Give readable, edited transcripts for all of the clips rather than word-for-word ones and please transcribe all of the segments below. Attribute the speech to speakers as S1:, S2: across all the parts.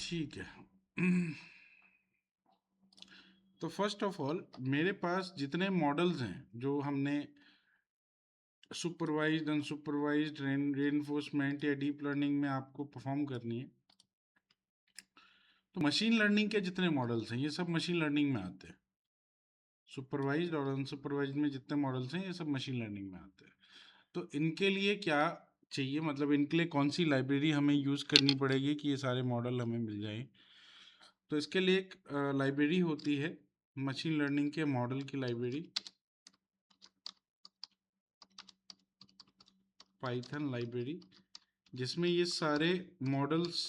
S1: ठीक है। तो फर्स्ट ऑफ ऑल मेरे पास जितने मॉडल्स हैं जो हमने सुपरवाइज्ड अनसुपरवाइज्ड रेनफोर्समेंट या डीप लर्निंग में आपको परफॉर्म करनी है, तो मशीन लर्निंग के जितने मॉडल्स हैं ये सब मशीन लर्निंग में आते हैं। सुपरवाइज्ड और अनसुपरवाइज्ड में जितने मॉडल्स हैं ये सब मशीन लर्निंग में आते हैं। तो इनके लिए क्या चाहिए, मतलब इनके लिए कौन सी लाइब्रेरी हमें यूज़ करनी पड़ेगी कि ये सारे मॉडल हमें मिल जाएं? तो इसके लिए एक लाइब्रेरी होती है मशीन लर्निंग के मॉडल की लाइब्रेरी, पाइथन लाइब्रेरी, जिसमें ये सारे मॉडल्स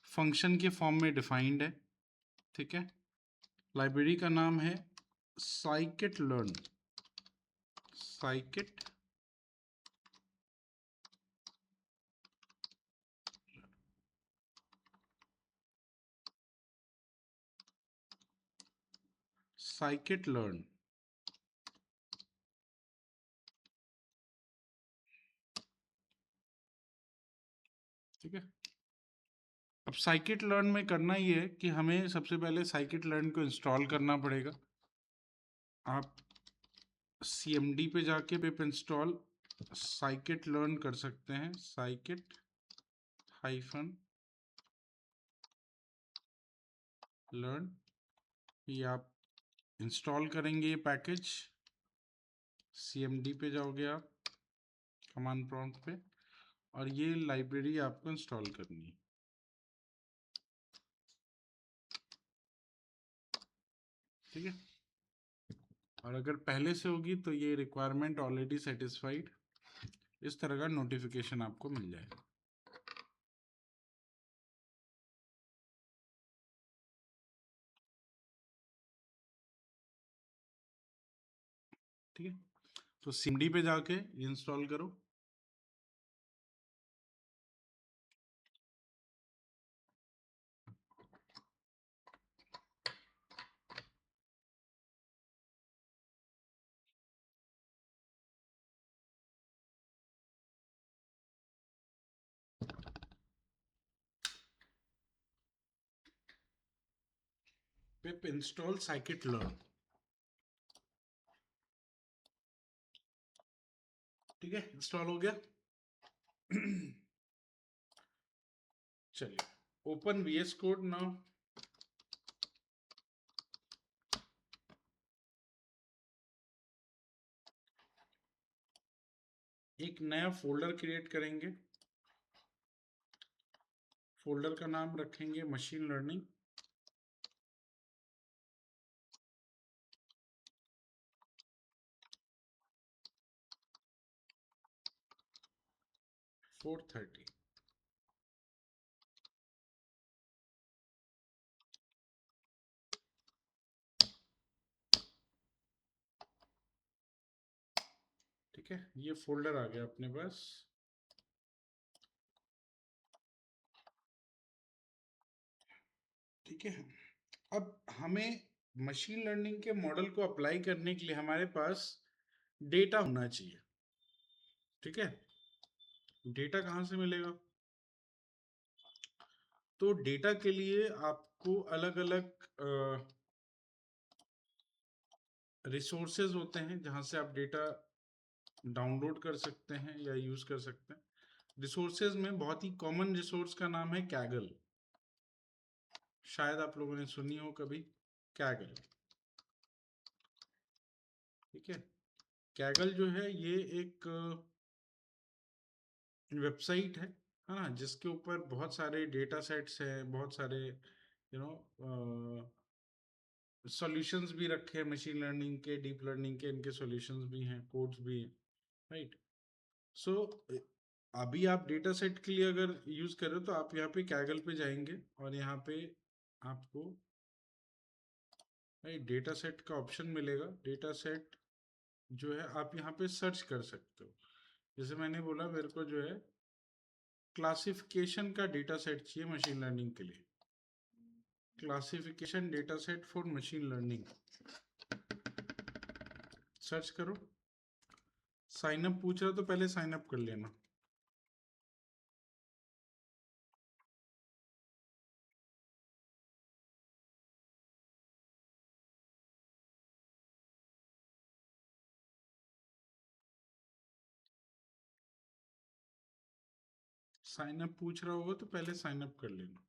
S1: फंक्शन के फॉर्म में डिफाइंड है। ठीक है, लाइब्रेरी का नाम है scikit learn. Scikit scikit learn. ठीक है, अब साइकिट लर्न में करना ये है कि हमें सबसे पहले साइकिट लर्न को इंस्टॉल करना पड़ेगा। आप CMD पे जाके पिप इंस्टॉल साइकिट लर्न कर सकते हैं, साइकिट हाइफन लर्न। ये आप इंस्टॉल करेंगे ये पैकेज, CMD पे जाओगे आप कमांड प्रॉम्प्ट पे, और ये लाइब्रेरी आपको इंस्टॉल करनी है। ठीक है, और अगर पहले से होगी तो ये रिक्वायरमेंट ऑलरेडी सेटिस्फाइड, इस तरह का नोटिफिकेशन आपको मिल जाएगा। ठीक है, तो CMD पे जाके इंस्टॉल करो। पिप इंस्टॉल साइकिट लर्न। ठीक है, इंस्टॉल हो गया। चलिए, ओपन VS कोड नाउ। एक नया फोल्डर क्रिएट करेंगे, फोल्डर का नाम रखेंगे मशीन लर्निंग। फोर 30। ठीक है, ये फोल्डर आ गया अपने पास। ठीक है, अब हमें मशीन लर्निंग के मॉडल को अप्लाई करने के लिए हमारे पास डेटा होना चाहिए। ठीक है, डेटा कहाँ से मिलेगा? तो डेटा के लिए आपको अलग अलग रिसोर्सेज होते हैं जहाँ से आप डेटा डाउनलोड कर सकते हैं या यूज कर सकते हैं। रिसोर्सेज में बहुत ही कॉमन रिसोर्स का नाम है कैगल। शायद आप लोगों ने सुनी हो कभी कैगल। ठीक है, कैगल जो है ये एक वेबसाइट है ना, जिसके ऊपर बहुत सारे डेटा सेट्स हैं, बहुत सारे सॉल्यूशंस भी रखे हैं मशीन लर्निंग के, डीप लर्निंग के, इनके सॉल्यूशंस भी हैं, कोड्स भी हैं। राइट, सो अभी आप डेटा सेट के लिए अगर यूज कर रहे हो तो आप यहाँ पे कैगल पे जाएंगे और यहाँ पे आपको डेटा सेट का ऑप्शन मिलेगा। डेटा सेट जो है आप यहाँ पे सर्च कर सकते हो। जैसे मैंने बोला मेरे को जो है क्लासिफिकेशन का डेटा सेट चाहिए मशीन लर्निंग के लिए। Classification data set for machine learning, search करो। साइन अप पूछ रहा तो पहले साइन अप कर लेना। साइन अप पूछ रहा होगा तो पहले साइन अप कर लेना।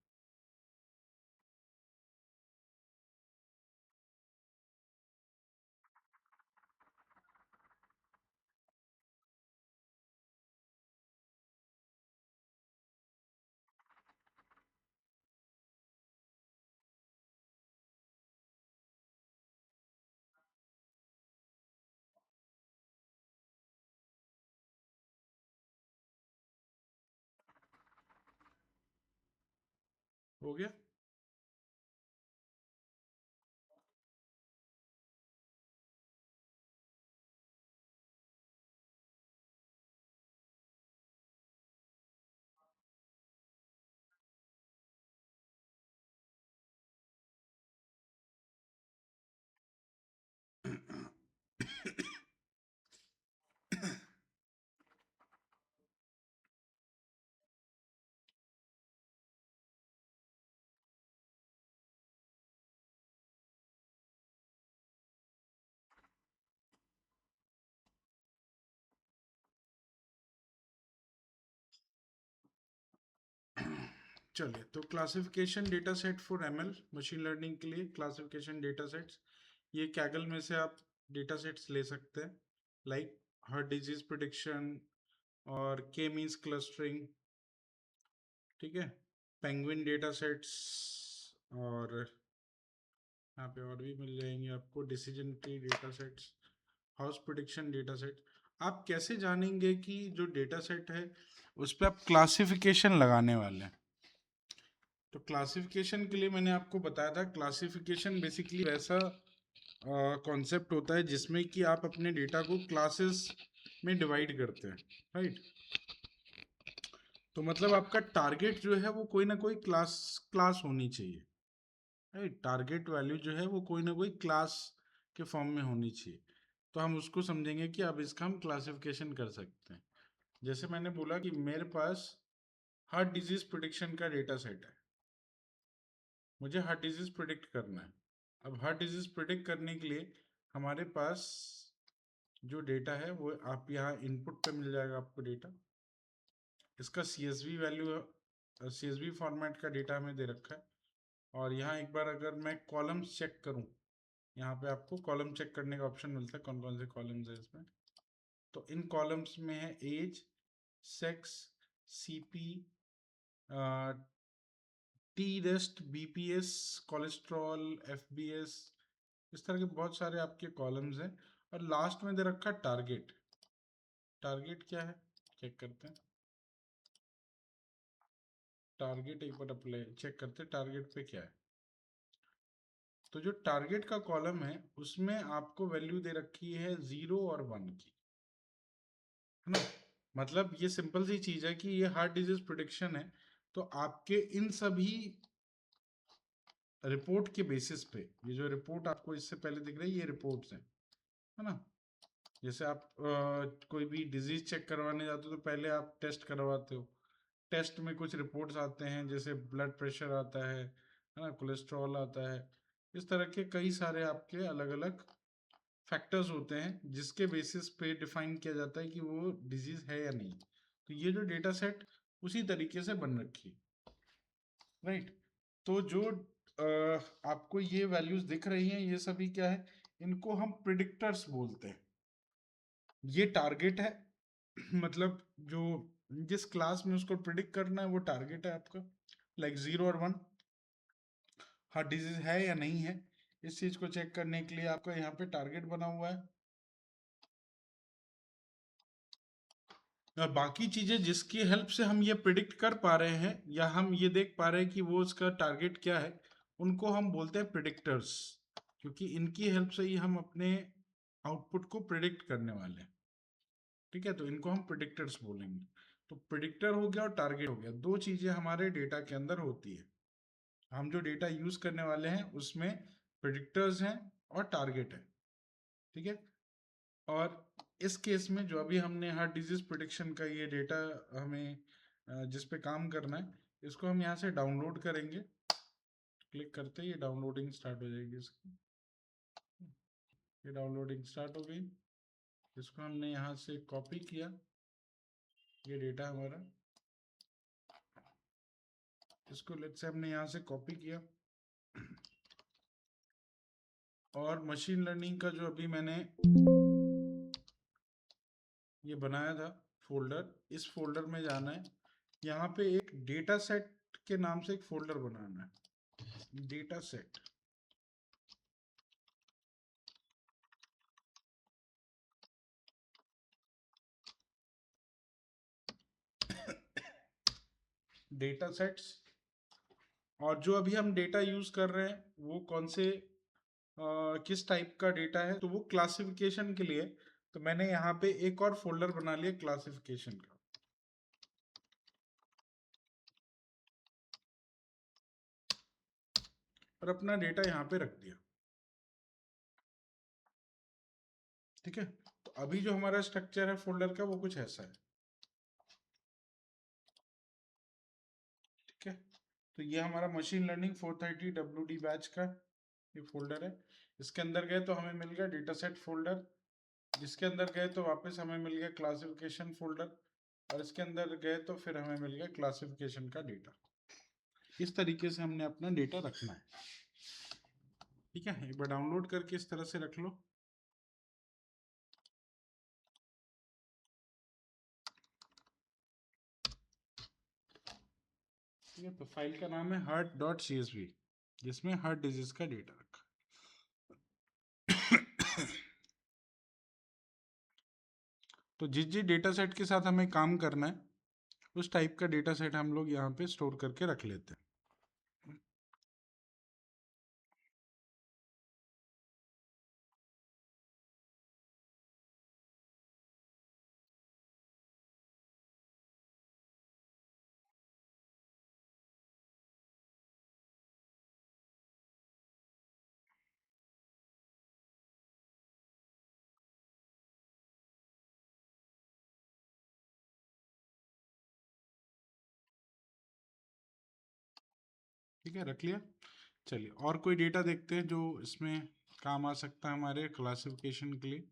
S1: हो गया। चलिए, तो classification data set for ML machine learning के लिए क्लासिफिकेशन डेटा सेट्स, ये कैगल में से आप डेटा सेट्स ले सकते हैं, लाइक हार्ट डिजीज प्रिडिक्शन और के मींस क्लस्टरिंग, ठीक है, पेंगुइन डेटा सेट्स, और यहाँ पे और भी मिल जाएंगे आपको decision tree data sets, house prediction data set. आप कैसे जानेंगे कि जो डेटा सेट है उस पर आप क्लासिफिकेशन लगाने वाले हैं? तो क्लासिफिकेशन के लिए मैंने आपको बताया था, क्लासिफिकेशन बेसिकली वैसा कॉन्सेप्ट होता है जिसमें कि आप अपने डेटा को क्लासेस में डिवाइड करते हैं, राइट। तो मतलब आपका टारगेट जो है वो कोई ना कोई क्लास क्लास होनी चाहिए, राइट। टारगेट वैल्यू जो है वो कोई ना कोई क्लास के फॉर्म में होनी चाहिए। तो हम उसको समझेंगे कि अब इसका हम क्लासिफिकेशन कर सकते हैं। जैसे मैंने बोला कि मेरे पास हार्ट डिजीज प्रिडिक्शन का डेटा सेट है, मुझे हार्ट डिजीज प्रिडिक्ट करना है। अब हार्ट डिजीज प्रिडिक्ट करने के लिए हमारे पास जो डेटा है वो आप यहाँ इनपुट पे मिल जाएगा आपको डेटा। इसका CSV वैल्यू, CSV फॉर्मेट का डेटा हमें दे रखा है। और यहाँ एक बार अगर मैं कॉलम्स चेक करूँ, यहाँ पे आपको कॉलम चेक करने का ऑप्शन मिलता है, कौन कौन से कॉलम्स है इसमें। तो इन कॉलम्स में है age, sex, CP, T rest, BPS, cholesterol, FBS, इस तरह के बहुत सारे आपके कॉलम्स हैं। और लास्ट में दे रखा टारगेट। टारगेट क्या है चेक करते हैं। टारगेट एक बार अप्लाई चेक करते हैं, टारगेट पे क्या है। तो जो टारगेट का कॉलम है उसमें आपको वैल्यू दे रखी है 0 और 1 की, है ना। मतलब ये सिंपल सी चीज है कि ये हार्ट डिजीज प्रिडिक्शन है, तो आपके इन सभी रिपोर्ट के बेसिस पे, ये जो रिपोर्ट आपको इससे पहले दिख रही है ये रिपोर्ट्स हैं, है ना। जैसे आप कोई भी डिजीज चेक करवाने जाते हो तो पहले आप टेस्ट करवाते हो, टेस्ट में कुछ रिपोर्ट्स आते हैं, जैसे ब्लड प्रेशर आता है ना, कोलेस्ट्रॉल आता है, इस तरह के कई सारे आपके अलग अलग फैक्टर्स होते हैं जिसके बेसिस पे डिफाइन किया जाता है कि वो डिजीज है या नहीं। तो ये जो डेटा सेट उसी तरीके से बन रखी है, राइट। तो जो आपको ये वैल्यूज दिख रही हैं ये सभी क्या है, इनको हम प्रिडिक्टर्स बोलते हैं। ये टारगेट है मतलब जो जिस क्लास में उसको प्रिडिक्ट करना है वो टारगेट है आपका, लाइक 0 और 1, हार्ट डिजीज है या नहीं है, इस चीज को चेक करने के लिए आपका यहाँ पे टारगेट बना हुआ है। और बाकी चीजें जिसकी हेल्प से हम ये प्रिडिक्ट कर पा रहे हैं या हम ये देख पा रहे हैं कि वो उसका टारगेट क्या है, उनको हम बोलते हैं प्रिडिक्टर्स, क्योंकि इनकी हेल्प से ही हम अपने आउटपुट को प्रिडिक्ट करने वाले हैं, ठीक है। तो इनको हम प्रिडिक्टर्स बोलेंगे। तो प्रिडिक्टर हो गया और टारगेट हो गया, दो चीजें हमारे डेटा के अंदर होती है। हम जो डेटा यूज करने वाले हैं उसमें प्रिडिक्टर्स हैं और टारगेट है, ठीक है। और इस केस में जो अभी हमने हार्ट डिजीज प्रिडिक्शन का ये डेटा हमें जिस पे काम करना है, इसको हम यहाँ से डाउनलोड करेंगे। क्लिक करते ही ये डाउनलोडिंग स्टार्ट हो जाएगी इसकी। ये डाउनलोडिंग स्टार्ट हो गई, इसको हमने यहाँ से कॉपी किया, ये डेटा हमारा इसको लेट्स से हमने यहाँ से कॉपी किया और मशीन लर्निंग का जो अभी मैंने ये बनाया था फोल्डर, इस फोल्डर में जाना है। यहाँ पे एक डेटा सेट के नाम से एक फोल्डर बनाना है, डेटा सेट। डेटा सेट्स, और जो अभी हम डेटा यूज कर रहे हैं वो कौन से किस टाइप का डेटा है, तो वो क्लासिफिकेशन के लिए। तो मैंने यहाँ पे एक और फोल्डर बना लिया क्लासिफिकेशन का, और अपना डेटा यहाँ पे रख दिया। ठीक है, तो अभी जो हमारा स्ट्रक्चर है फोल्डर का वो कुछ ऐसा है। ठीक है, तो ये हमारा मशीन लर्निंग 430 WD बैच का ये फोल्डर है। इसके अंदर गए तो हमें मिल गया डेटा सेट फोल्डर, जिसके अंदर गए तो वापस हमें मिल गया क्लासिफिकेशन फोल्डर, और इसके अंदर गए तो फिर हमें मिल गया क्लासिफिकेशन का डेटा। इस तरीके से हमने अपना डेटा रखना है। ठीक है, एक बार डाउनलोड करके इस तरह से रख लो। ठीक है, तो फाइल का नाम है heart.csv, जिसमें हार्ट डिजीज का डेटा रखा। तो जिस डेटा सेट के साथ हमें काम करना है उस टाइप का डेटा सेट हम लोग यहाँ पे स्टोर करके रख लेते हैं। ठीक है, रख लिया। चलिए और कोई डेटा देखते हैं जो इसमें काम आ सकता है हमारे क्लासिफिकेशन के लिए।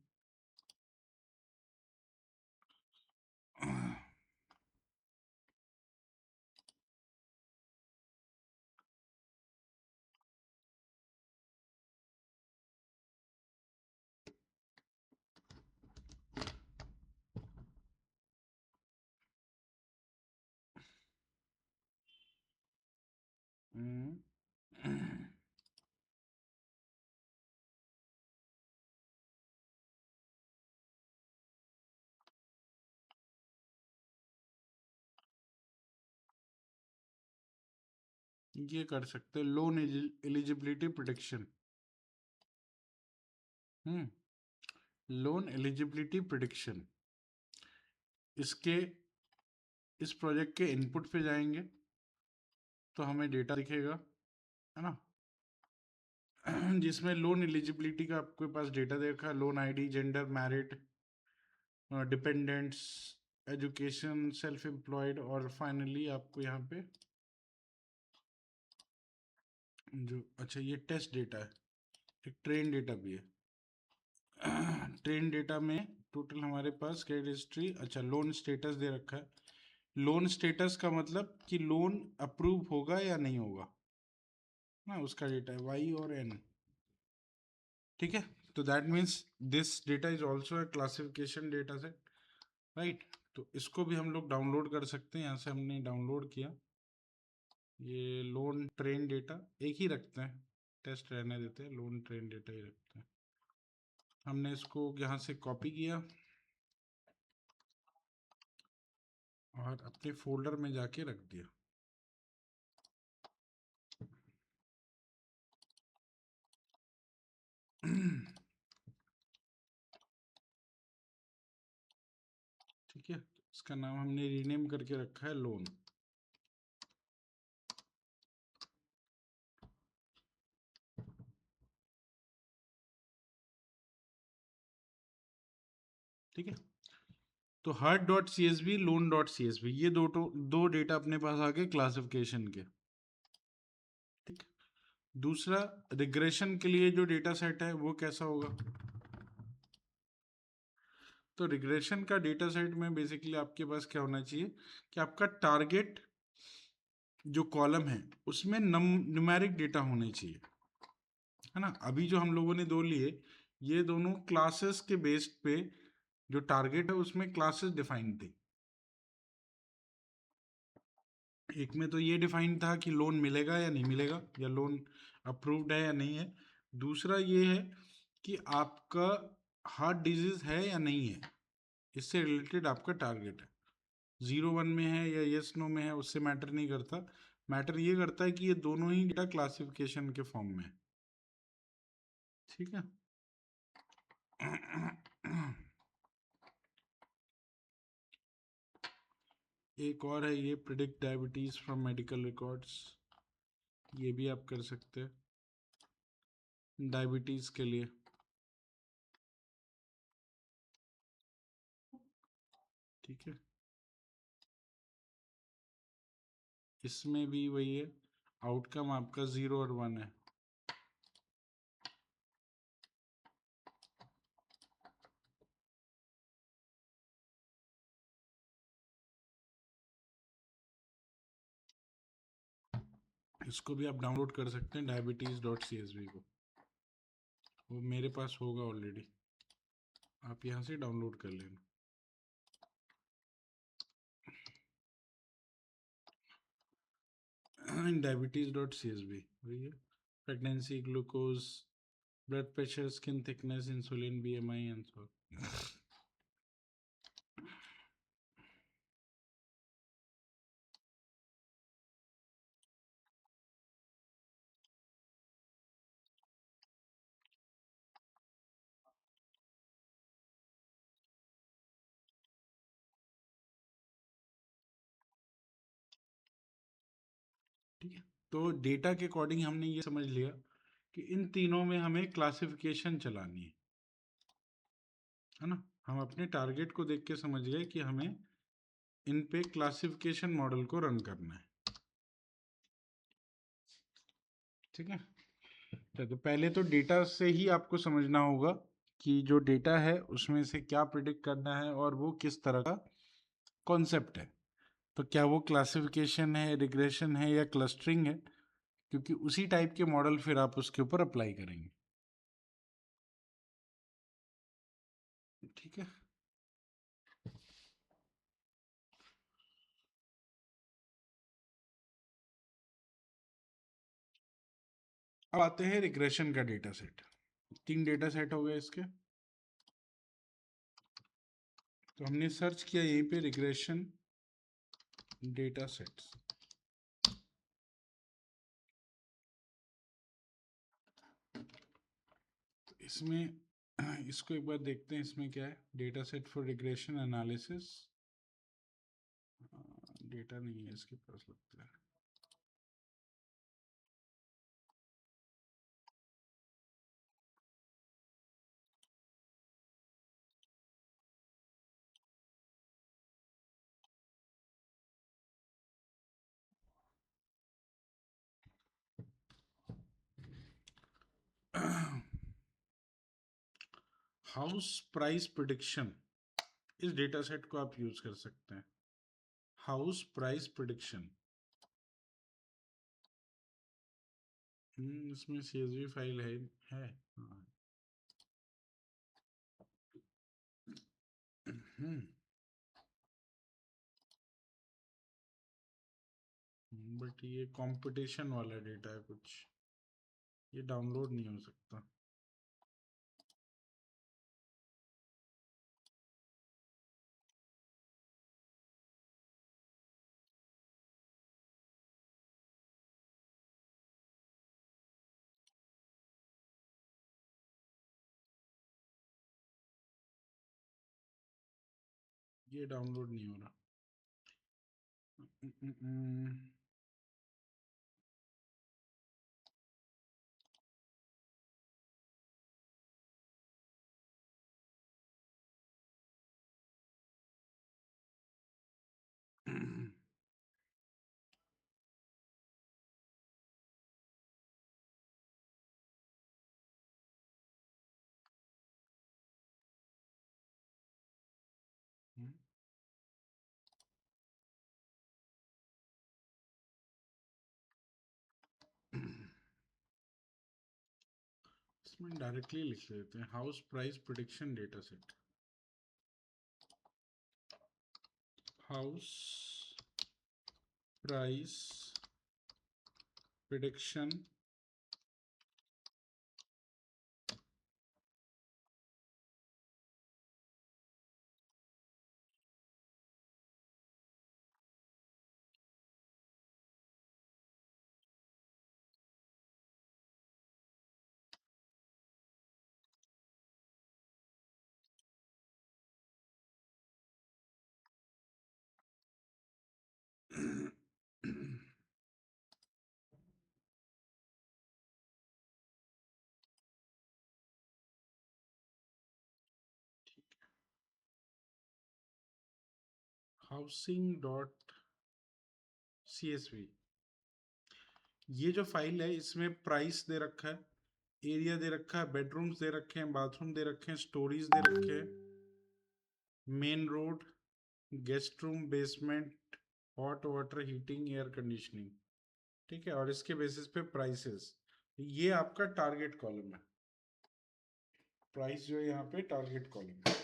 S1: ये कर सकते हैं loan eligibility prediction. Loan eligibility prediction, इसके इस प्रोजेक्ट के इनपुट पे जाएंगे तो हमें डेटा दिखेगा, है ना, जिसमें लोन एलिजिबिलिटी का आपके पास डेटा देखा, loan ID, gender, married, dependents, education, self employed, और फाइनली आपको यहाँ पे जो, अच्छा ये टेस्ट डेटा है, एक ट्रेन डेटा भी है। ट्रेन डेटा में टोटल हमारे पास क्रेडिट हिस्ट्री, अच्छा लोन स्टेटस दे रखा है। लोन स्टेटस का मतलब कि लोन अप्रूव होगा या नहीं होगा ना, उसका डेटा है वाई और एन। ठीक है, तो that means this data is also a classification data set, right. तो इसको भी हम लोग डाउनलोड कर सकते हैं, यहाँ से हमने डाउनलोड किया। ये लोन ट्रेन डेटा एक ही रखते हैं, टेस्ट रहने देते हैं, लोन ट्रेन डेटा ही रखते हैं। हमने इसको यहाँ से कॉपी किया और अपने फोल्डर में जाके रख दिया। ठीक है, इसका नाम हमने रीनेम करके रखा है लोन। ठीक है, तो heart.csv, loan.csv, ये दो डेटा अपने पास आ गए क्लासिफिकेशन के। ठीक, दूसरा रिग्रेशन के लिए जो डेटा सेट है वो कैसा होगा, तो रिग्रेशन का डेटा सेट में बेसिकली आपके पास क्या होना चाहिए कि आपका टारगेट जो कॉलम है उसमें न्यूमेरिक डेटा होने चाहिए, है ना। अभी जो हम लोगों ने दो लिए, ये दोनों क्लासेस के बेस्ड पे जो टारगेट है उसमें क्लासेस डिफाइन थी। एक में तो ये डिफाइन था कि लोन मिलेगा या नहीं मिलेगा, या लोन अप्रूव्ड है या नहीं है। दूसरा ये है कि आपका हार्ट डिजीज है या नहीं है, इससे रिलेटेड आपका टारगेट है। 0-1 में है या यस नो में है, उससे मैटर नहीं करता। मैटर ये करता है कि ये दोनों ही डेटा क्लासिफिकेशन के फॉर्म में है। ठीक है। एक और है ये, predict diabetes from medical records. ये भी आप कर सकते हैं डायबिटीज के लिए। ठीक है। इसमें भी वही है, आउटकम आपका 0 और 1 है। इसको भी आप डाउनलोड कर सकते हैं, diabetes.csv को। वो मेरे पास होगा ऑलरेडी, आप यहाँ से डाउनलोड कर लेना। diabetes.csv वही है, pregnancy, glucose, blood pressure, skin thickness, insulin, BMI and so. ठीक है। तो डेटा के अकॉर्डिंग हमने ये समझ लिया कि इन तीनों में हमें क्लासिफिकेशन चलानी है ना। हम अपने टारगेट को देख के समझ गए कि हमें इन पे क्लासिफिकेशन मॉडल को रन करना है। ठीक है। तो पहले तो डेटा से ही आपको समझना होगा कि जो डेटा है उसमें से क्या प्रिडिक्ट करना है और वो किस तरह का कॉन्सेप्ट है। तो क्या वो क्लासिफिकेशन है, रिग्रेशन है, या क्लस्टरिंग है, क्योंकि उसी टाइप के मॉडल फिर आप उसके ऊपर अप्लाई करेंगे। ठीक है। अब आते हैं रिग्रेशन का डेटा सेट। 3 डेटा सेट हो गए इसके। तो हमने सर्च किया यहीं पे रिग्रेशन डेटा सेट्स। तो इसमें इसको एक बार देखते हैं, इसमें क्या है। Data set for regression analysis, data नहीं है इसके पास लगता है। हाउस प्राइस प्रिडिक्शन, इस डेटा सेट को आप यूज कर सकते हैं। हाउस प्राइस प्रिडिक्शन, इसमें CSV फाइल है। हाँ। बट ये कंपटीशन वाला डेटा है कुछ, ये डाउनलोड नहीं हो सकता। ये डाउनलोड नहीं हो रहा। इसमें डायरेक्टली लिख देते हैं house price prediction data set. House price prediction housing dot CSV। ये जो फाइल है इसमें प्राइस दे रखा है, एरिया दे रखा है, बेडरूम्स दे रखे हैं, बाथरूम दे रखे हैं, स्टोरीज दे रखे हैं, main road, guest room, basement, hot water heating, air conditioning. ठीक है, और इसके बेसिस पे प्राइसेस। ये आपका टारगेट कॉलम है, प्राइस जो है यहाँ पे टारगेट कॉलम है।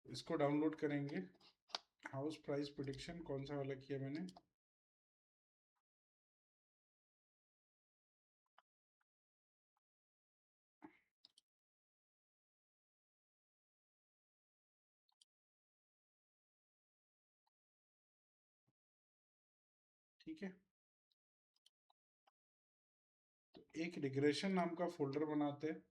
S1: इसको डाउनलोड करेंगे। हाउस प्राइस प्रिडिक्शन कौन सा वाला किया मैंने? ठीक है, तो एक रिग्रेशन नाम का फोल्डर बनाते हैं।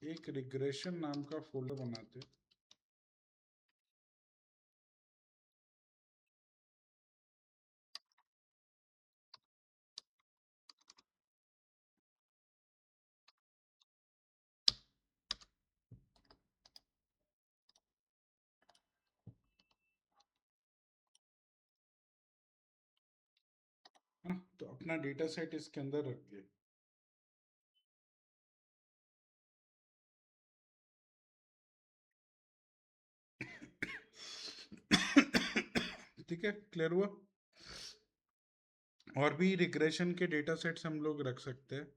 S1: एक रिग्रेशन नाम का फोल्डर बनाते हैं। हाँ, तो अपना डेटा सेट इसके अंदर रख दिया। ठीक है, क्लियर हुआ? और भी रिग्रेशन के डेटा सेट्स हम लोग रख सकते हैं।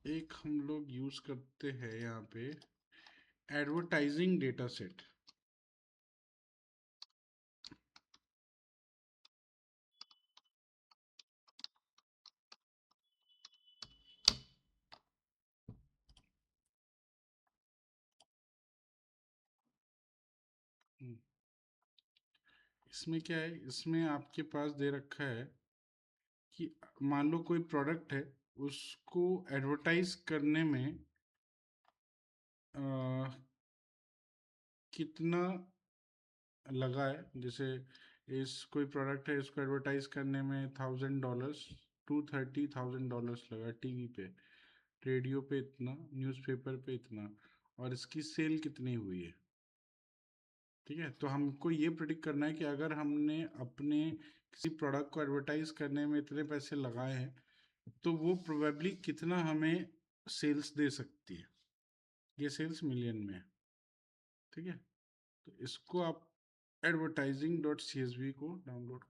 S1: एक हम लोग यूज करते हैं यहाँ पे एडवर्टाइजिंग डेटा सेट। इसमें क्या है, इसमें आपके पास दे रखा है कि मान लो कोई प्रोडक्ट है, उसको एडवर्टाइज करने में कितना लगा है। जैसे इस कोई प्रोडक्ट है, इसको एडवर्टाइज करने में $1000, $230,000 लगा, टीवी पे, रेडियो पे इतना, न्यूज़पेपर पे इतना, और इसकी सेल कितनी हुई है। ठीक है, तो हमको ये प्रिडिक्ट करना है कि अगर हमने अपने किसी प्रोडक्ट को एडवर्टाइज करने में इतने पैसे लगाए हैं, तो वो प्रोबेबली कितना हमें सेल्स दे सकती है। ये सेल्स मिलियन में है। ठीक है, तो इसको आप advertising.csv को डाउनलोड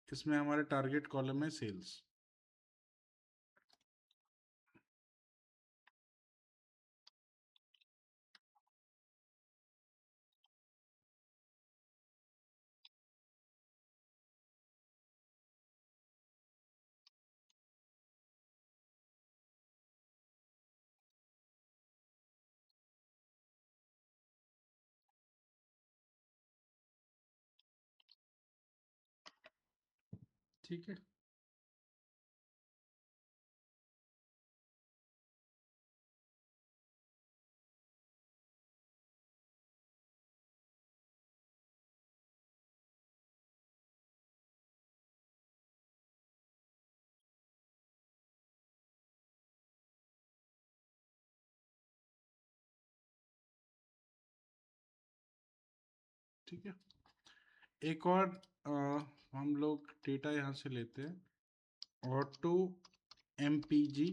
S1: इसमें हमारा टारगेट कॉलम है सेल्स। ठीक है, ठीक है। एक और हम लोग डेटा यहाँ से लेते हैं, auto MPG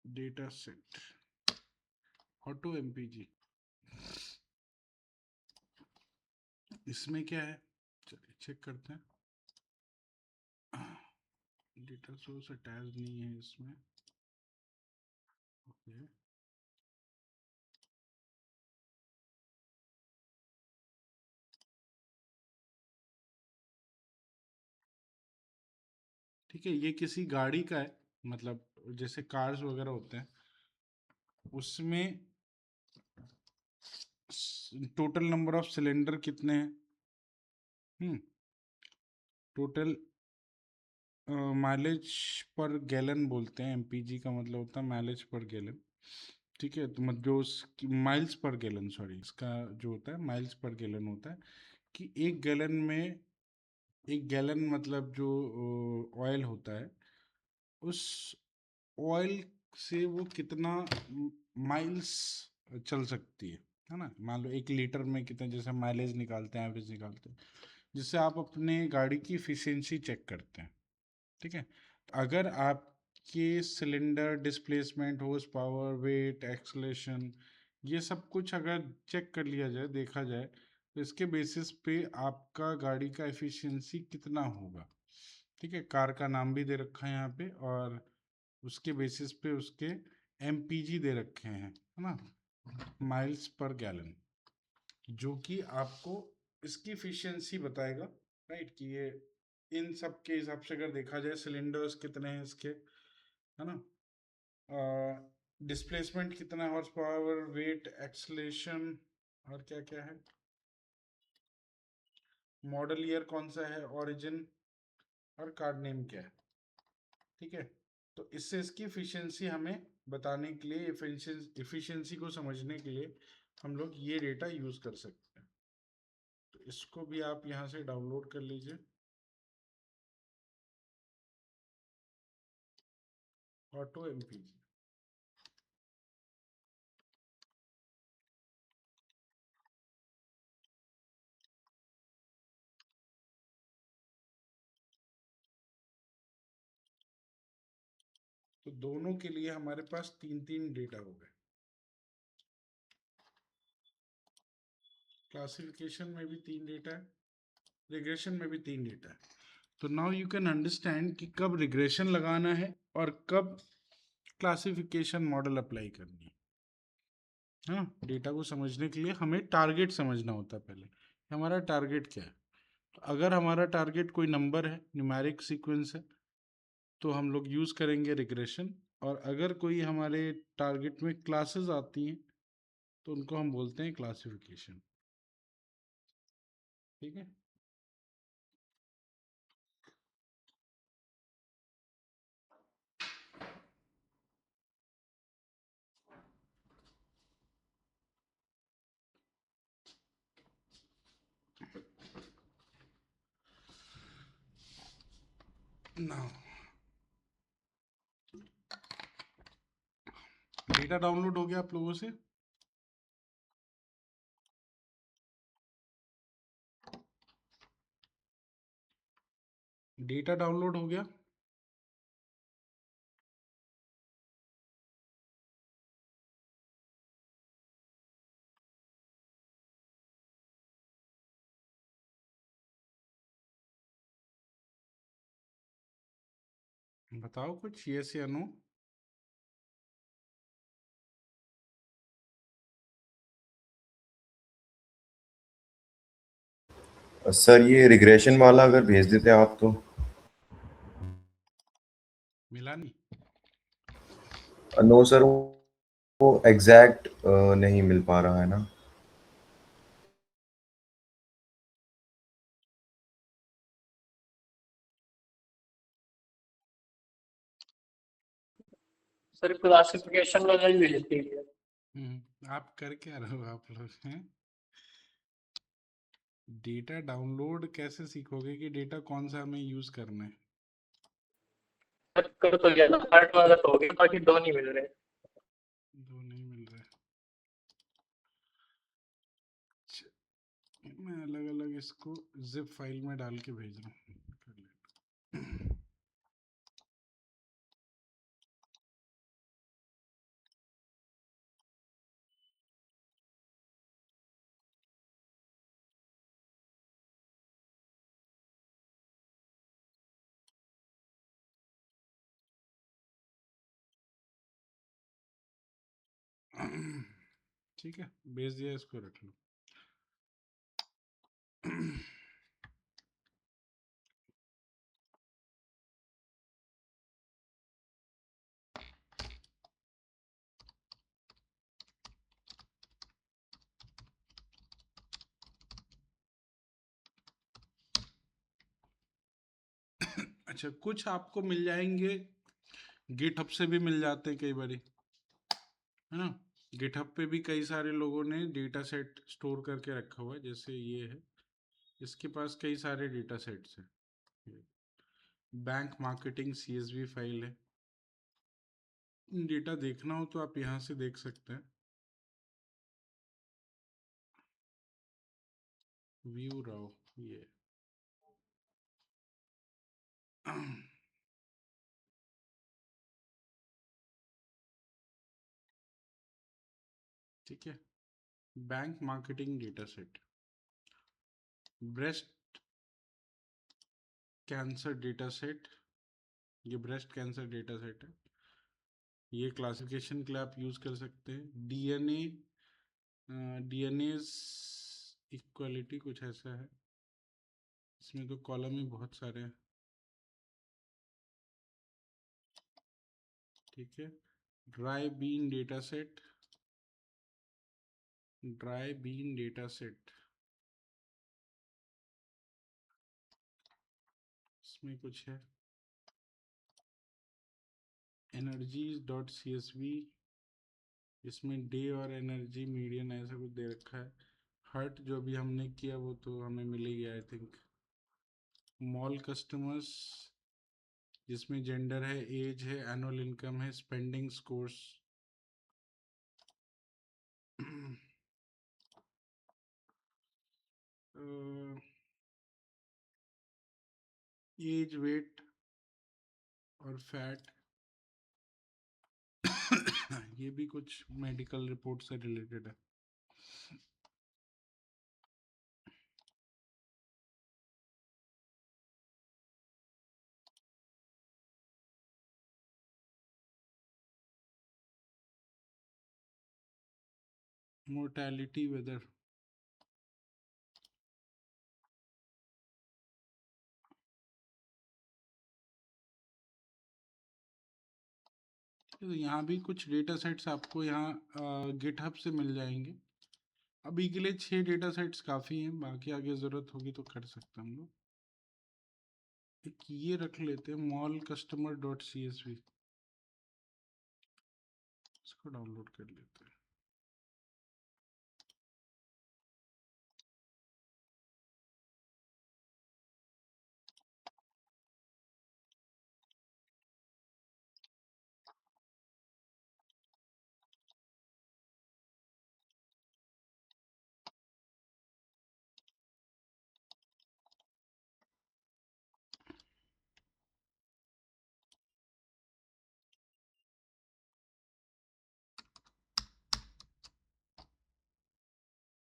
S1: data set, auto MPG. इसमें क्या है, चलिए चेक करते हैं। डेटा सोर्स अटैच नहीं है इसमें। ओके, ठीक है। ये किसी गाड़ी का है, मतलब जैसे कार्स वगैरह होते हैं उसमें टोटल नंबर ऑफ सिलेंडर कितने हैं, टोटल माइलेज पर गैलन बोलते हैं। एमपीजी का मतलब होता है माइलेज पर गैलन, ठीक है। तो मतलब जो माइल्स पर गैलन, सॉरी, इसका जो होता है माइल्स पर गैलन होता है कि एक गैलन में, एक गैलन मतलब जो ऑयल होता है, उस ऑयल से वो कितना माइल्स चल सकती है ना। मान लो 1 लीटर में कितने, जैसे माइलेज निकालते हैं, एवरेज निकालते हैं, जिससे आप अपने गाड़ी की इफिशियंसी चेक करते हैं, ठीक है। अगर आपके cylinder displacement, horse power, weight, acceleration, ये सब कुछ अगर चेक कर लिया जाए, देखा जाए, तो इसके बेसिस पे आपका गाड़ी का एफिशिएंसी कितना होगा, ठीक है। कार का नाम भी दे रखा है यहाँ पे, और उसके बेसिस पे उसके एमपीजी दे रखे हैं, है ना, माइल्स पर गैलन, जो कि आपको इसकी एफिशिएंसी बताएगा, राइट। कि ये इन सब के हिसाब से अगर देखा जाए, सिलेंडर्स कितने हैं इसके, है ना, डिस्प्लेसमेंट कितना है, हॉर्स पावर, वेट, एक्सलेशन, और क्या क्या है, मॉडल ईयर कौन सा है, ओरिजिन, और कार्ड नेम क्या है, ठीक है। तो इससे इसकी एफिशिएंसी हमें बताने के लिए, एफिशिएंसी को समझने के लिए हम लोग ये डेटा यूज कर सकते हैं। तो इसको भी आप यहाँ से डाउनलोड कर लीजिए, ऑटो एमपीजी। तो दोनों के लिए हमारे पास 3-3 डेटा हो गए। क्लासिफिकेशन में भी 3 डेटा है, रिग्रेशन में भी 3 डेटा है। तो नाउ यू कैन अंडरस्टैंड कि कब रिग्रेशन लगाना है और कब क्लासिफिकेशन मॉडल अप्लाई करनी है। हाँ, डेटा को समझने के लिए हमें टारगेट समझना होता है पहले, हमारा टारगेट क्या है। तो अगर हमारा टारगेट कोई नंबर है, न्यूमेरिक सीक्वेंस है, तो हम लोग यूज़ करेंगे रिग्रेशन। और अगर कोई हमारे टारगेट में क्लासेस आती हैं, तो उनको हम बोलते हैं क्लासिफिकेशन, ठीक है। नाउ डेटा डाउनलोड हो गया आप लोगों से, डेटा डाउनलोड हो गया। बताओ कुछ, यस या नो।
S2: सर ये रिग्रेशन वाला अगर भेज देते आप तो।
S1: मिला नहीं।
S2: नो सर, वो एग्जैक्ट नहीं मिल पा रहा है ना।
S3: सर क्लासिफिकेशन वाला ही भेज दीजिए।
S1: आप कर क्या रहे हो आप लोग हैं? डेटा डाउनलोड कैसे सीखोगे कि डेटा कौन सा हमें यूज करना है?
S3: सर कर तो लिया ना, पार्ट वाला तो हो गया, बाकी 2 नहीं मिल रहे।
S1: 2 नहीं मिल मैं अलग अलग इसको जिप फाइल में डाल के भेज रहा हूँ, कर लेना। ठीक है, भेज दिया, इसको रख लो। अच्छा, कुछ आपको मिल जाएंगे गिटहब से भी मिल जाते हैं कई बारी, है ना। गिटहब पे भी कई सारे लोगों ने डेटा सेट स्टोर करके रखा हुआ है, जैसे ये है, इसके पास कई सारे डेटा सेट्स हैं। बैंक मार्केटिंग CSV फाइल है। डेटा देखना हो तो आप यहाँ से देख सकते हैं, व्यू राव, ये ठीक है। Bank marketing data set, breast cancer data set, ये ब्रेस्ट कैंसर डेटा सेट है। ये क्लासिफिकेशन के लिए आप यूज कर सकते हैं। डीएनए इक्वालिटी कुछ ऐसा है, इसमें तो कॉलम ही बहुत सारे हैं। ठीक है। Dry bean data set, dry bean data set, इसमें कुछ है। energies.csv, इसमें डे और एनर्जी मीडियन ऐसा कुछ दे रखा है। हर्ट जो भी हमने किया वो तो हमें मिल ही गया आई थिंक। मॉल कस्टमर्स, जिसमें जेंडर है, एज है, एनुअल इनकम है, स्पेंडिंग स्कोर्स, एज, वेट और फैट, ये भी कुछ मेडिकल रिपोर्ट से रिलेटेड है। मोर्टेलिटी वेदर, तो यहाँ भी कुछ डेटा सेट्स आपको यहाँ गिटहब से मिल जाएंगे। अभी के लिए 6 डेटा सेट्स काफ़ी हैं, बाकी आगे ज़रूरत होगी तो कर सकते हैं हम लोग। एक ये रख लेते हैं, मॉल कस्टमर .csv, इसको डाउनलोड कर लेते हैं।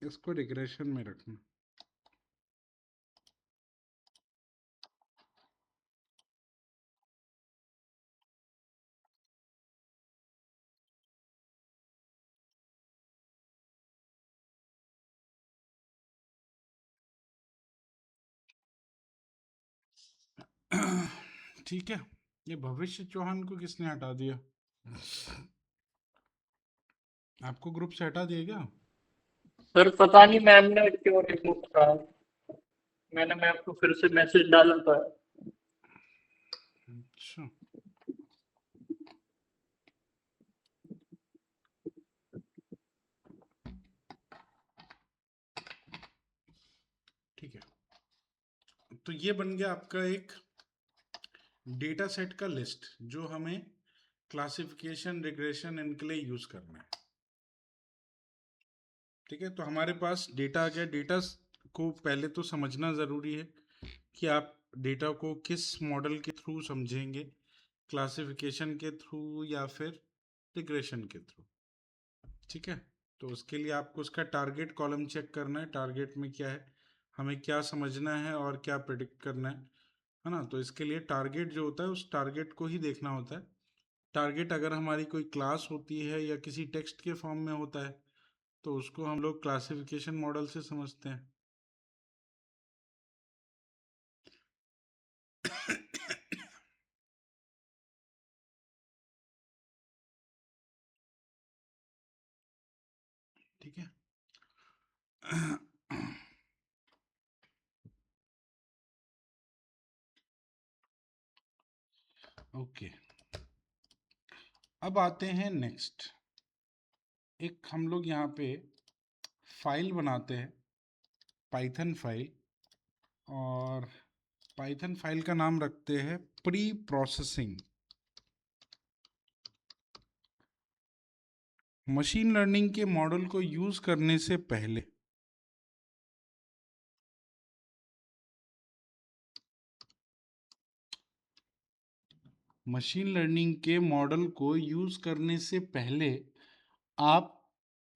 S1: इसको रिग्रेशन में रखना। ठीक है। ये भविष्य चौहान को किसने हटा दिया? आपको ग्रुप से हटा दिया क्या?
S3: सर पता नहीं मैम ने क्यों रिमूव करा, मैंने मैम को फिर से मैसेज डाला था।
S1: अच्छा, ठीक है। तो ये बन गया आपका एक डेटा सेट का लिस्ट, जो हमें क्लासिफिकेशन, रिग्रेशन इनके लिए यूज करना है। ठीक है, तो हमारे पास डेटा आ गया। डेटा को पहले तो समझना ज़रूरी है कि आप डेटा को किस मॉडल के थ्रू समझेंगे, क्लासिफिकेशन के थ्रू या फिर रिग्रेशन के थ्रू। ठीक है, तो उसके लिए आपको उसका टारगेट कॉलम चेक करना है, टारगेट में क्या है, हमें क्या समझना है और क्या प्रिडिक्ट करना है ना। तो इसके लिए टारगेट जो होता है उस टारगेट को ही देखना होता है। टारगेट अगर हमारी कोई क्लास होती है या किसी टेक्स्ट के फॉर्म में होता है तो उसको हम लोग क्लासिफिकेशन मॉडल से समझते हैं। ठीक है। ओके, अब आते हैं नेक्स्ट। एक हम लोग यहाँ पे फाइल बनाते हैं, पाइथन फाइल, और पाइथन फाइल का नाम रखते हैं प्री प्रोसेसिंग। मशीन लर्निंग के मॉडल को यूज करने से पहले मशीन लर्निंग के मॉडल को यूज करने से पहले आप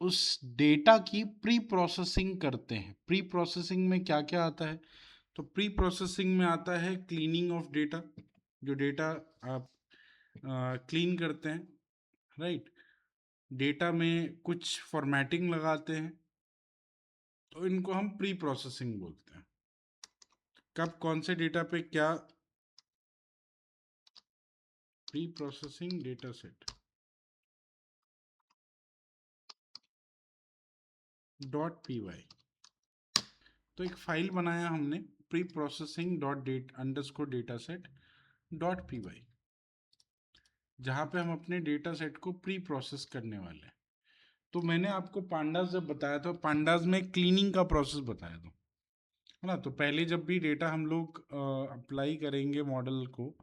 S1: उस डेटा की प्री प्रोसेसिंग करते हैं। प्री प्रोसेसिंग में क्या क्या आता है? तो प्री प्रोसेसिंग में आता है क्लीनिंग ऑफ डेटा, जो डेटा आप क्लीन करते हैं, राइट। डेटा में कुछ फॉर्मेटिंग लगाते हैं, तो इनको हम प्री प्रोसेसिंग बोलते हैं। कब कौन से डेटा पे क्या? Pre processing data set .py। तो एक फाइल बनाया हमने pre processing underscore data set .py, जहाँ पे हम अपने डेटा सेट को प्री प्रोसेस करने वाले हैं। तो मैंने आपको पांडास जब बताया था, पांडास में क्लीनिंग का प्रोसेस बताया था, है ना। तो पहले जब भी डेटा हम लोग अप्लाई करेंगे, मॉडल को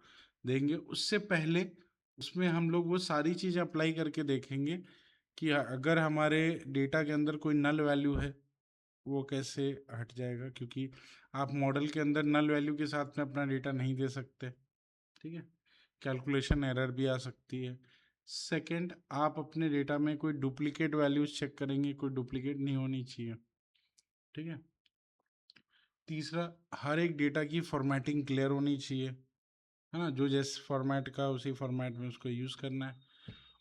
S1: देंगे, उससे पहले उसमें हम लोग वो सारी चीज़ें अप्लाई करके देखेंगे कि अगर हमारे डेटा के अंदर कोई नल वैल्यू है वो कैसे हट जाएगा, क्योंकि आप मॉडल के अंदर नल वैल्यू के साथ में अपना डेटा नहीं दे सकते। ठीक है, कैलकुलेशन एरर भी आ सकती है। सेकंड, आप अपने डेटा में कोई डुप्लीकेट वैल्यूज चेक करेंगे, कोई डुप्लीकेट नहीं होनी चाहिए। ठीक है। तीसरा, हर एक डेटा की फॉर्मेटिंग क्लियर होनी चाहिए, है ना, जो जिस फॉर्मेट का उसी फॉर्मेट में उसको यूज़ करना है।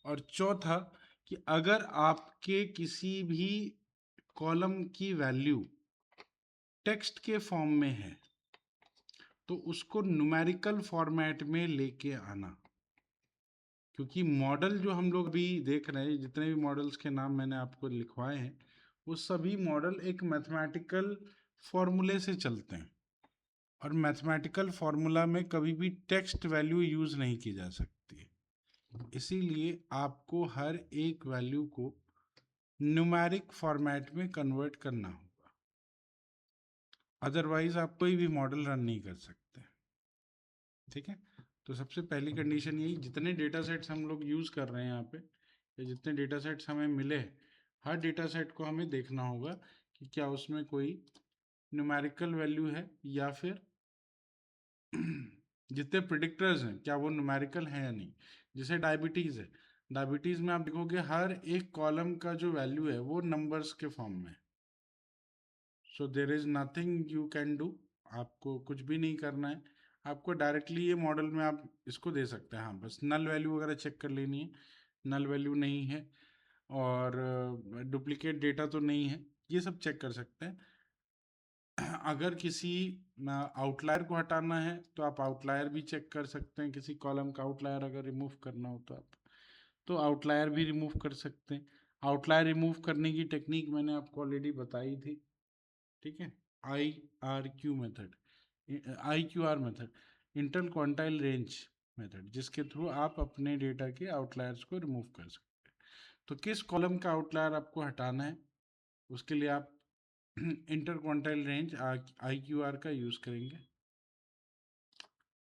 S1: और चौथा, कि अगर आपके किसी भी कॉलम की वैल्यू टेक्स्ट के फॉर्म में है तो उसको न्यूमेरिकल फॉर्मेट में लेके आना। क्योंकि मॉडल जो हम लोग अभी देख रहे हैं, जितने भी मॉडल्स के नाम मैंने आपको लिखवाए हैं, वो सभी मॉडल एक मैथमेटिकल फॉर्मूले से चलते हैं, और मैथमेटिकल फॉर्मूला में कभी भी टेक्स्ट वैल्यू यूज़ नहीं की जा सकती है। इसीलिए आपको हर एक वैल्यू को न्यूमेरिक फॉर्मेट में कन्वर्ट करना होगा, अदरवाइज आप कोई भी मॉडल रन नहीं कर सकते। ठीक है, तो सबसे पहली कंडीशन यही, जितने डेटा सेट्स हम लोग यूज़ कर रहे हैं यहाँ पे, या जितने डेटा सेट्स हमें मिले, हर डेटा सेट को हमें देखना होगा कि क्या उसमें कोई न्यूमेरिकल वैल्यू है, या फिर जितने प्रिडिक्टर्स हैं क्या वो न्यूमेरिकल हैं या नहीं। जैसे डायबिटीज़ है, डायबिटीज़ में आप देखोगे हर एक कॉलम का जो वैल्यू है वो नंबर्स के फॉर्म में। So there is nothing you can do, आपको कुछ भी नहीं करना है। आपको डायरेक्टली ये मॉडल में आप इसको दे सकते हैं, हाँ, बस नल वैल्यू वगैरह चेक कर लेनी है, नल वैल्यू नहीं है और डुप्लीकेट डेटा तो नहीं है, ये सब चेक कर सकते हैं। अगर किसी आउटलायर को हटाना है तो आप आउटलायर भी चेक कर सकते हैं, किसी कॉलम का आउटलायर अगर रिमूव करना हो तो आप तो आउटलायर भी रिमूव कर सकते हैं। आउटलायर रिमूव करने की टेक्निक मैंने आपको ऑलरेडी बताई थी। ठीक है, IRQ method, IQR method, inter quantile range method, जिसके थ्रू आप अपने डेटा के आउटलायर्स को रिमूव कर सकते हैं। तो किस कॉलम का आउटलायर आपको हटाना है, उसके लिए आप इंटर क्वांटाइल रेंज IQR का यूज़ करेंगे।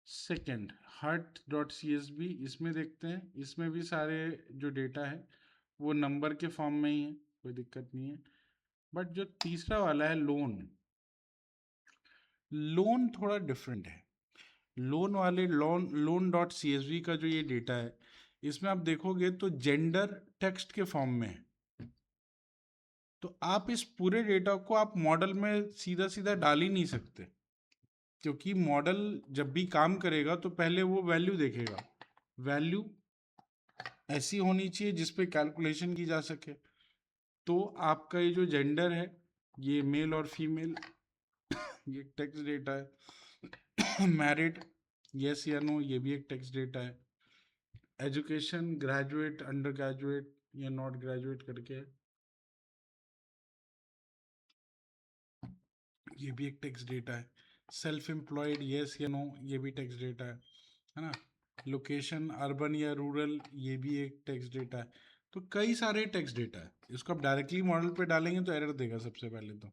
S1: सेकेंड, hut.csv, इसमें देखते हैं, इसमें भी सारे जो डेटा है वो नंबर के फॉर्म में ही है, कोई दिक्कत नहीं है। बट जो तीसरा वाला है लोन, लोन थोड़ा डिफरेंट है। लोन वाले लोन डॉट CSV का जो ये डेटा है, इसमें आप देखोगे तो जेंडर टेक्स्ट के फॉर्म में है। तो आप इस पूरे डेटा को आप मॉडल में सीधा सीधा डाल ही नहीं सकते, क्योंकि मॉडल जब भी काम करेगा तो पहले वो वैल्यू देखेगा। वैल्यू ऐसी होनी चाहिए जिसपे कैलकुलेशन की जा सके। तो आपका ये जो जेंडर है, ये मेल और फीमेल, ये टेक्स्ट डेटा है। मैरिड, यस या नो, ये भी एक टेक्स्ट डेटा है। एजुकेशन, ग्रेजुएट, अंडर ग्रेजुएट या नॉट ग्रेजुएट करके, ये भी एक टेक्स्ट डेटा है। सेल्फ एम्प्लॉयड, यस या नो, ये भी टेक्स्ट डेटा है ना। लोकेशन, अर्बन या रूरल, ये भी एक टेक्स्ट डेटा है। तो कई सारे टेक्स्ट डेटा है। इसको आप डायरेक्टली मॉडल पे डालेंगे तो एरर देगा। सबसे पहले तो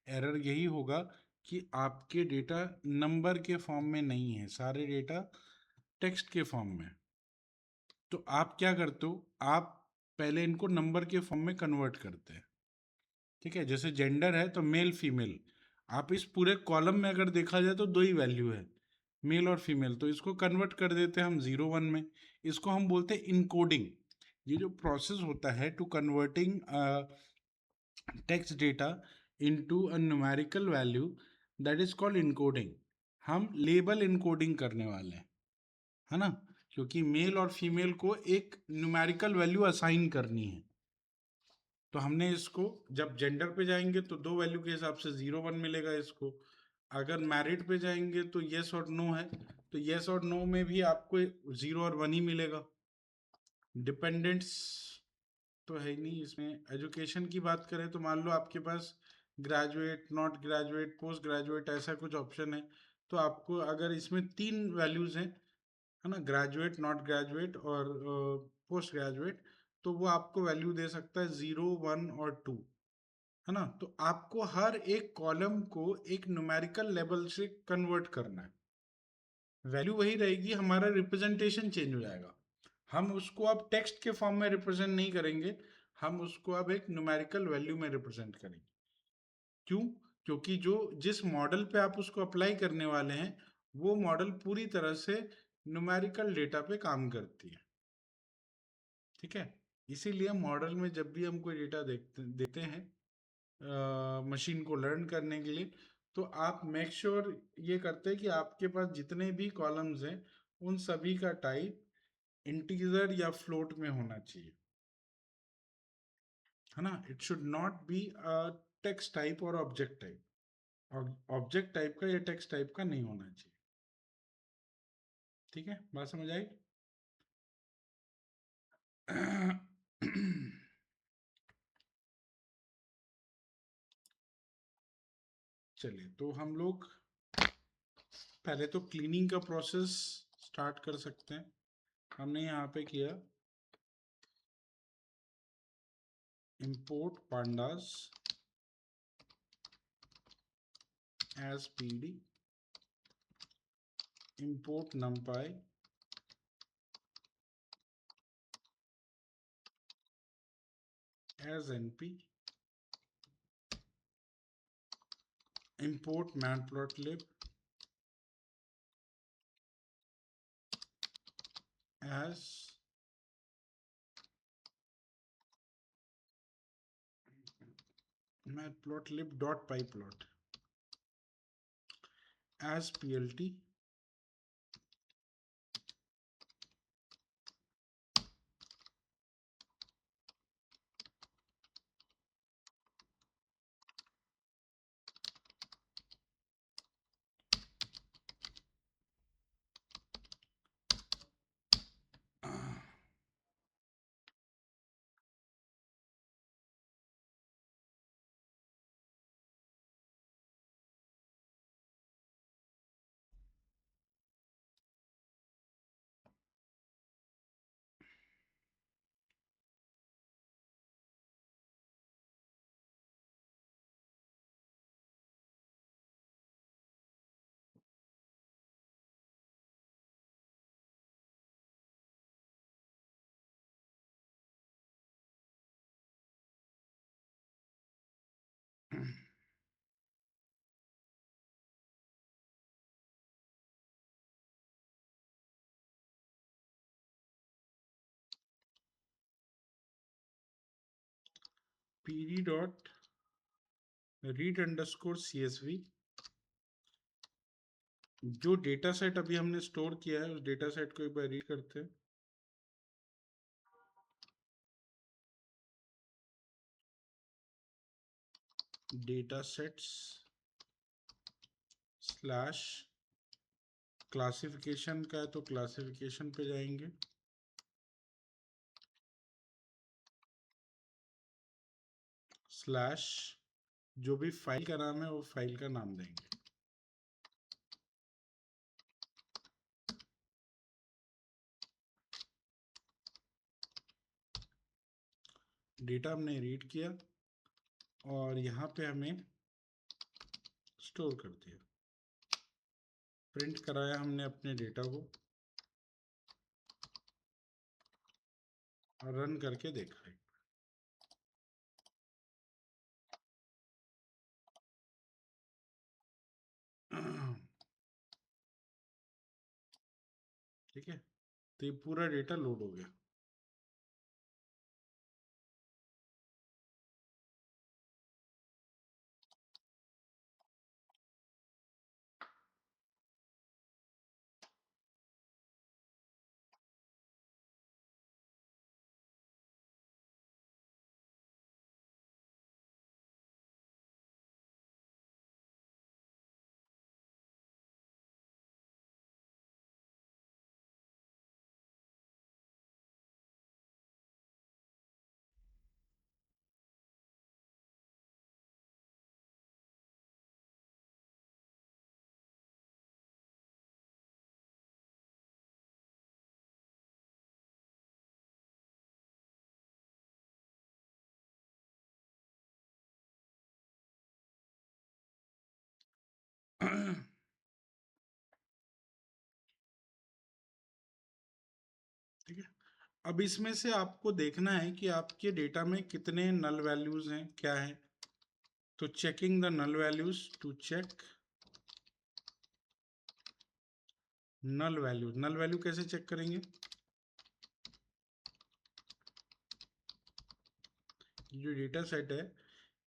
S1: एरर यही होगा कि आपके डेटा नंबर के फॉर्म में नहीं है, सारे डेटा टेक्स्ट के फॉर्म में। तो आप क्या करते हो, आप पहले इनको नंबर के फॉर्म में कन्वर्ट करते हैं। ठीक है, जैसे जेंडर है तो मेल फीमेल, आप इस पूरे कॉलम में अगर देखा जाए तो दो ही वैल्यू है, मेल और फीमेल। तो इसको कन्वर्ट कर देते हैं हम 0 1 में। इसको हम बोलते हैं इनकोडिंग। ये जो प्रोसेस होता है to converting text data into a numerical value, that is called encoding. हम लेबल इनकोडिंग करने वाले हैं, है ना, क्योंकि मेल और फीमेल को एक न्यूमेरिकल वैल्यू असाइन करनी है। तो हमने इसको, जब जेंडर पे जाएंगे तो दो वैल्यू के हिसाब से 0 1 मिलेगा इसको। अगर मैरिड पे जाएंगे तो यस और नो है, तो यस और नो में भी आपको 0 और 1 ही मिलेगा। डिपेंडेंट्स तो है ही नहीं इसमें। एजुकेशन की बात करें तो मान लो आपके पास graduate, not graduate, post graduate, ऐसा कुछ ऑप्शन है। तो आपको अगर इसमें 3 वैल्यूज हैं, है ना, ग्रेजुएट, नॉट ग्रेजुएट और पोस्ट ग्रेजुएट, तो वो आपको वैल्यू दे सकता है 0 1 और 2, है ना। तो आपको हर एक कॉलम को एक न्यूमेरिकल लेवल से कन्वर्ट करना है। वैल्यू वही रहेगी, हमारा रिप्रेजेंटेशन चेंज हो जाएगा। हम उसको अब टेक्स्ट के फॉर्म में रिप्रेजेंट नहीं करेंगे, हम उसको अब एक न्यूमेरिकल वैल्यू में रिप्रेजेंट करेंगे। क्यों? क्योंकि जो जिस मॉडल पे आप उसको अप्लाई करने वाले हैं, वो मॉडल पूरी तरह से न्यूमेरिकल डेटा पे काम करती है। ठीक है, इसीलिए मॉडल में जब भी हम कोई डेटा देते हैं मशीन को लर्न करने के लिए, तो आप मेक श्योर ये करते हैं कि आपके पास जितने भी कॉलम्स हैं उन सभी का टाइप इंटीजर या फ्लोट में होना चाहिए, है ना। It should not be a text type और ऑब्जेक्ट टाइप। ऑब्जेक्ट टाइप का या टेक्स्ट टाइप का नहीं होना चाहिए। ठीक है, बात समझ आई? चलिए, तो हम लोग पहले तो क्लीनिंग का प्रोसेस स्टार्ट कर सकते हैं। हमने यहाँ पे किया import pandas as pd, import numpy as np, import matplotlib as matplotlib.pyplot as plt, pd dot read underscore CSV। जो डेटा सेट अभी हमने स्टोर किया है उस डेटा सेट को एक बार रीड करते हैं। डेटा सेट्स स्लैश क्लासिफिकेशन का है तो क्लासिफिकेशन पे जाएंगे, स्लैश जो भी फाइल का नाम है वो फाइल का नाम देंगे। डेटा हमने रीड किया और यहाँ पे हमें स्टोर कर दिया, प्रिंट कराया हमने अपने डेटा को और रन करके देखा है। ठीक है, तो ये पूरा डेटा लोड हो गया। ठीक है, अब इसमें से आपको देखना है कि आपके डेटा में कितने नल वैल्यूज हैं, क्या है। तो checking the null values, to check null values. Null value कैसे चेक करेंगे? जो डेटा सेट है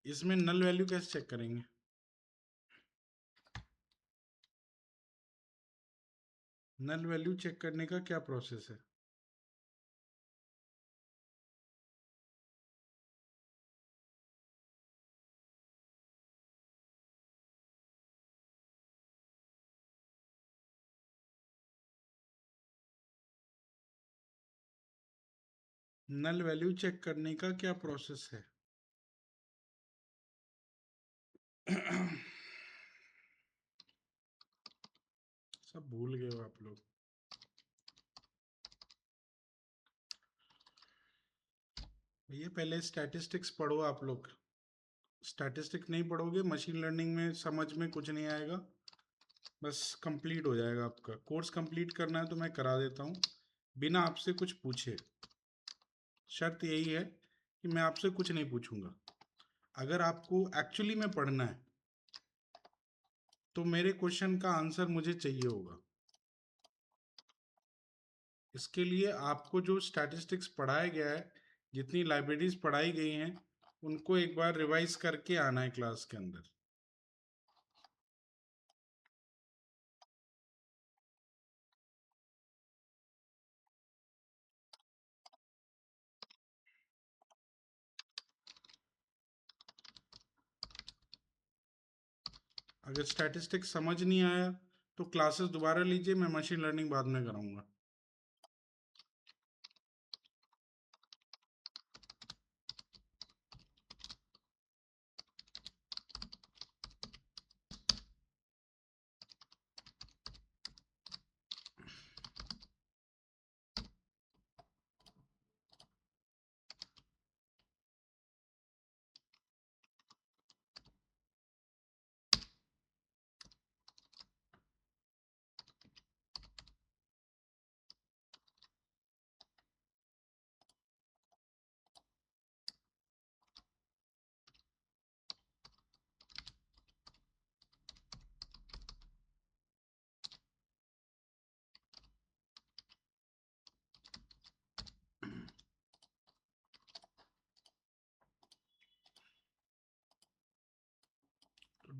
S1: इसमें नल वैल्यू कैसे चेक करेंगे? नल वैल्यू चेक करने का क्या प्रोसेस है? नल वैल्यू चेक करने का क्या प्रोसेस है? सब भूल गए हो आप लोग। भैया पहले स्टैटिस्टिक्स पढ़ो आप लोग। स्टैटिस्टिक्स नहीं पढ़ोगे मशीन लर्निंग में समझ में कुछ नहीं आएगा। बस कंप्लीट हो जाएगा आपका कोर्स। कंप्लीट करना है तो मैं करा देता हूँ बिना आपसे कुछ पूछे। शर्त यही है कि मैं आपसे कुछ नहीं पूछूंगा। अगर आपको एक्चुअली में पढ़ना है तो मेरे क्वेश्चन का आंसर मुझे चाहिए होगा। इसके लिए आपको जो स्टैटिस्टिक्स पढ़ाया गया है, जितनी लाइब्रेरीज पढ़ाई गई हैं, उनको एक बार रिवाइज करके आना है क्लास के अंदर। अगर स्टैटिस्टिक्स समझ नहीं आया तो क्लासेस दोबारा लीजिए, मैं मशीन लर्निंग बाद में कराऊंगा।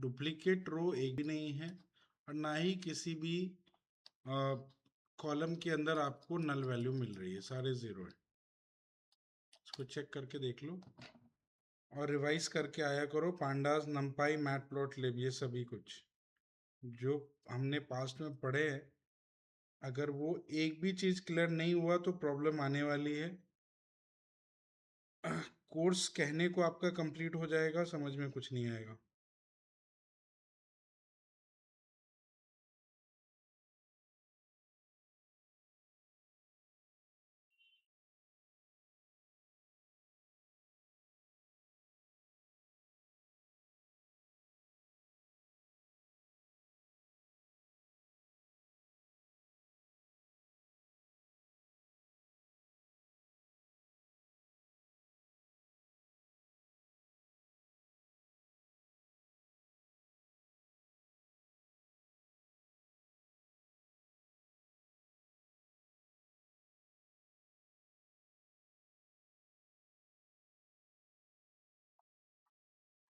S1: डुप्लीकेट रो एक भी नहीं है और ना ही किसी भी कॉलम के अंदर आपको नल वैल्यू मिल रही है, सारे जीरो है। इसको चेक करके देख लो और रिवाइज करके आया करो पांडास, नंपाई, मैटप्लॉटलिब, ये सभी कुछ जो हमने पास्ट में पढ़े हैं। अगर वो एक भी चीज क्लियर नहीं हुआ तो प्रॉब्लम आने वाली है। कोर्स कहने को आपका कंप्लीट हो जाएगा, समझ में कुछ नहीं आएगा।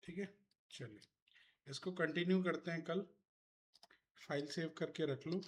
S1: ठीक है, चलिए इसको कंटिन्यू करते हैं कल। फाइल सेव करके रख लो।